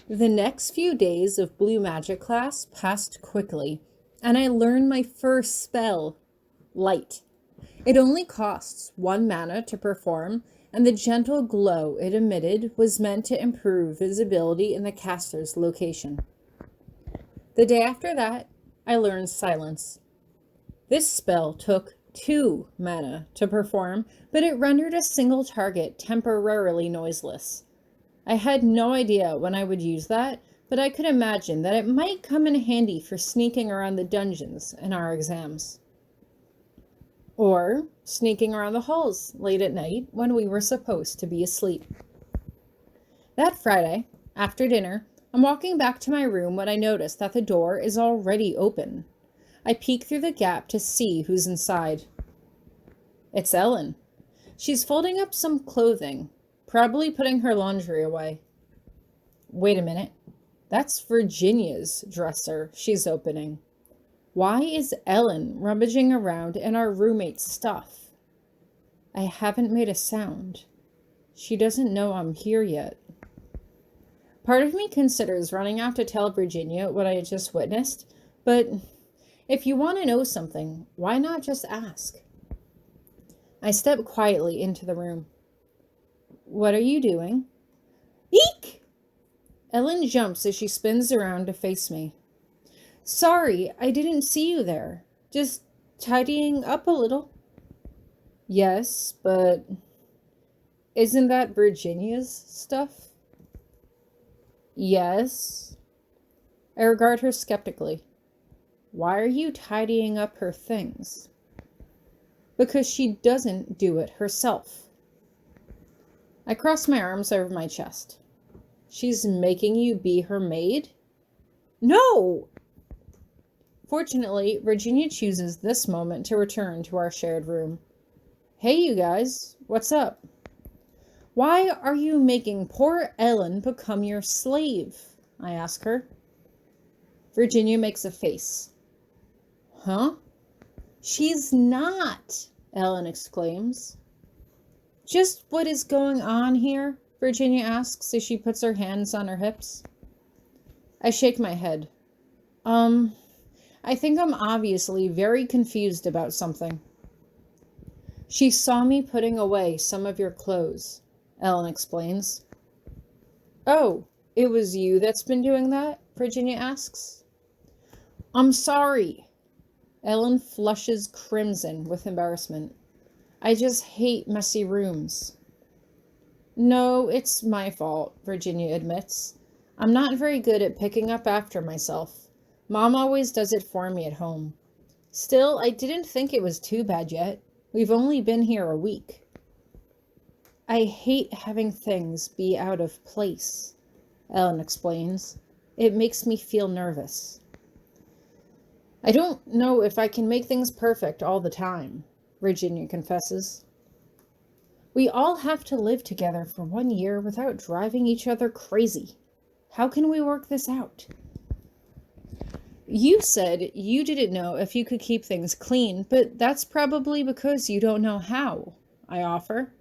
The next few days of Blue Magic class passed quickly, and I learned my first spell, Light. It only costs 1 mana to perform, and the gentle glow it emitted was meant to improve visibility in the caster's location. The day after that, I learned Silence. This spell took 2 mana to perform, but it rendered a single target temporarily noiseless. I had no idea when I would use that, but I could imagine that it might come in handy for sneaking around the dungeons in our exams. Or sneaking around the halls late at night when we were supposed to be asleep. That Friday, after dinner, I'm walking back to my room when I notice that the door is already open. I peek through the gap to see who's inside. It's Ellen. She's folding up some clothing, probably putting her laundry away. Wait a minute. That's Virginia's dresser she's opening. Why is Ellen rummaging around in our roommate's stuff? I haven't made a sound. She doesn't know I'm here yet. Part of me considers running out to tell Virginia what I had just witnessed, but if you want to know something, why not just ask? I step quietly into the room. What are you doing? Eek! Ellen jumps as she spins around to face me. Sorry, I didn't see you there. Just tidying up a little. Yes, but isn't that Virginia's stuff? Yes. I regard her skeptically. Why are you tidying up her things? Because she doesn't do it herself. I cross my arms over my chest. She's making you be her maid? No! Fortunately, Virginia chooses this moment to return to our shared room. Hey, you guys, what's up? Why are you making poor Ellen become your slave? I ask her. Virginia makes a face. Huh? She's not, Ellen exclaims. Just what is going on here? Virginia asks as she puts her hands on her hips. I shake my head. I think I'm obviously very confused about something. She saw me putting away some of your clothes, Ellen explains. Oh, it was you that's been doing that? Virginia asks. I'm sorry. Ellen flushes crimson with embarrassment. I just hate messy rooms. No, it's my fault, Virginia admits. I'm not very good at picking up after myself. Mom always does it for me at home. Still, I didn't think it was too bad yet. We've only been here a week. I hate having things be out of place, Ellen explains. It makes me feel nervous. I don't know if I can make things perfect all the time, Virginia confesses. We all have to live together for 1 year without driving each other crazy. How can we work this out? You said you didn't know if you could keep things clean, but that's probably because you don't know how, I offer.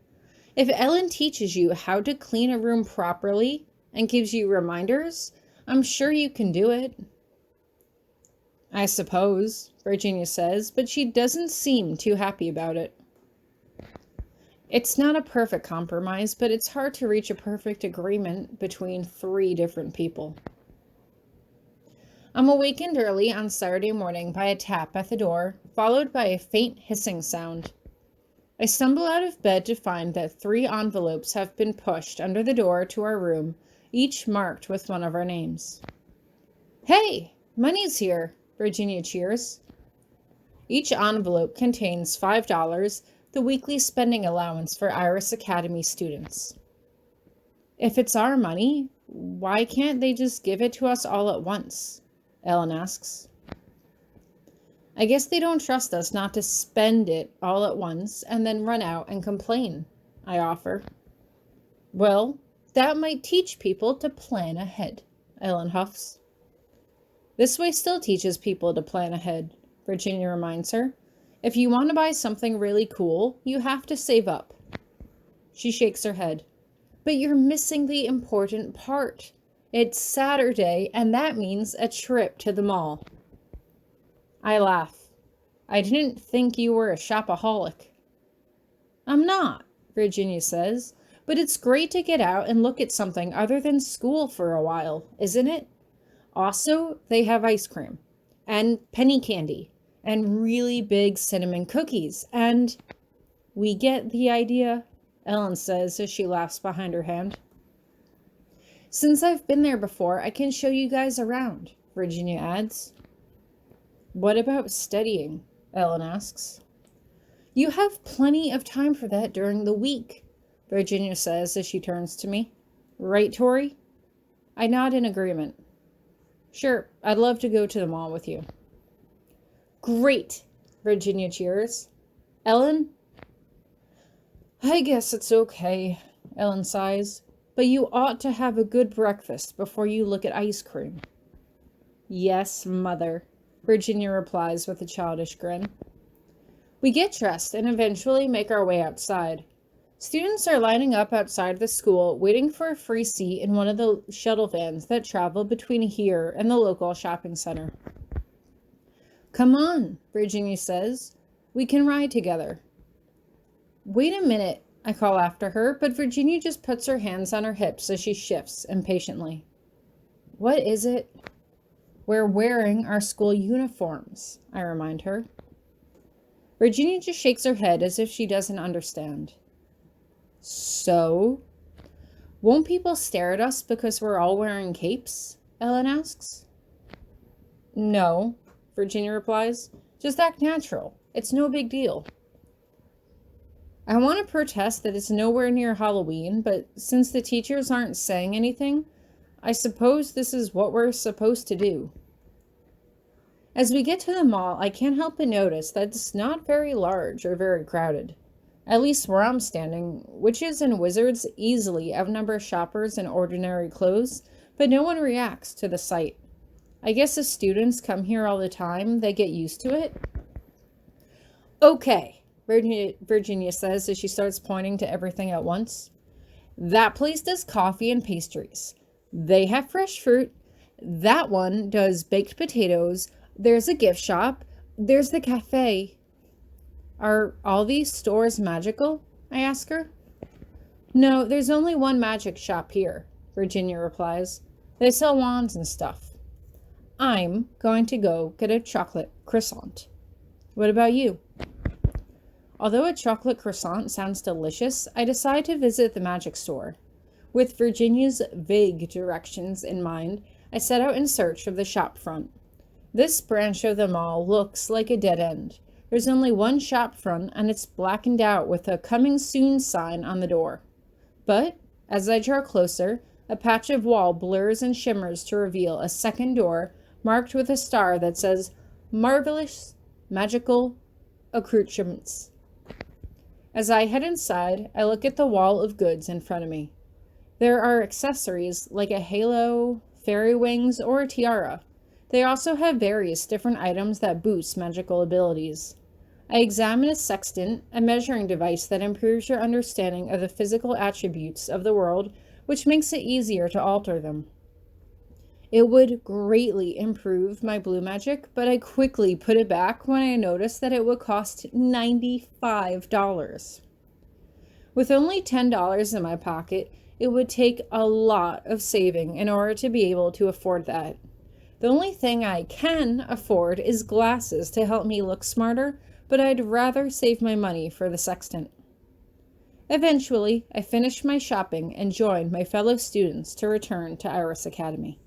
If Ellen teaches you how to clean a room properly and gives you reminders, I'm sure you can do it. I suppose, Virginia says, but she doesn't seem too happy about it. It's not a perfect compromise, but it's hard to reach a perfect agreement between 3 different people. I'm awakened early on Saturday morning by a tap at the door, followed by a faint hissing sound. I stumble out of bed to find that 3 envelopes have been pushed under the door to our room, each marked with one of our names. Hey, money's here, Virginia cheers. Each envelope contains $5, the weekly spending allowance for Iris Academy students. If it's our money, why can't they just give it to us all at once? Ellen asks. I guess they don't trust us not to spend it all at once and then run out and complain, I offer. Well, that might teach people to plan ahead, Ellen huffs. This way still teaches people to plan ahead, Virginia reminds her. If you want to buy something really cool, you have to save up. She shakes her head. But you're missing the important part. It's Saturday, and that means a trip to the mall. I laugh. I didn't think you were a shopaholic. I'm not, Virginia says, but it's great to get out and look at something other than school for a while, isn't it? Also, they have ice cream, and penny candy, and really big cinnamon cookies, and... We get the idea, Ellen says as she laughs behind her hand. Since I've been there before, I can show you guys around, Virginia adds. What about studying? Ellen asks. You have plenty of time for that during the week, Virginia says as she turns to me. Right, Tori? I nod in agreement. Sure, I'd love to go to the mall with you. Great, Virginia cheers. Ellen? I guess it's okay, Ellen sighs, but you ought to have a good breakfast before you look at ice cream. Yes, Mother, Virginia replies with a childish grin. We get dressed and eventually make our way outside. Students are lining up outside the school, waiting for a free seat in one of the shuttle vans that travel between here and the local shopping center. Come on, Virginia says. We can ride together. Wait a minute, I call after her, but Virginia just puts her hands on her hips as she shifts impatiently. What is it? We're wearing our school uniforms, I remind her. Virginia just shakes her head as if she doesn't understand. So? Won't people stare at us because we're all wearing capes? Ellen asks. No, Virginia replies. Just act natural. It's no big deal. I want to protest that it's nowhere near Halloween, but since the teachers aren't saying anything, I suppose this is what we're supposed to do. As we get to the mall, I can't help but notice that it's not very large or very crowded. At least where I'm standing, witches and wizards easily outnumber shoppers in ordinary clothes, but no one reacts to the sight. I guess if students come here all the time, they get used to it. Okay, Virginia says as she starts pointing to everything at once. That place does coffee and pastries. They have fresh fruit. That one does baked potatoes. There's a gift shop. There's the cafe. Are all these stores magical? I ask her. No, there's only one magic shop here, Virginia replies. They sell wands and stuff. I'm going to go get a chocolate croissant. What about you? Although a chocolate croissant sounds delicious, I decide to visit the magic store. With Virginia's vague directions in mind, I set out in search of the shop front. This branch of the mall looks like a dead end. There's only one shop front, and it's blackened out with a "Coming Soon" sign on the door. But, as I draw closer, a patch of wall blurs and shimmers to reveal a second door marked with a star that says, Marvelous Magical Accoutrements. As I head inside, I look at the wall of goods in front of me. There are accessories like a halo, fairy wings, or a tiara. They also have various different items that boost magical abilities. I examine a sextant, a measuring device that improves your understanding of the physical attributes of the world, which makes it easier to alter them. It would greatly improve my blue magic, but I quickly put it back when I noticed that it would cost $95. With only $10 in my pocket, it would take a lot of saving in order to be able to afford that. The only thing I can afford is glasses to help me look smarter, but I'd rather save my money for the sextant. Eventually, I finished my shopping and joined my fellow students to return to Iris Academy.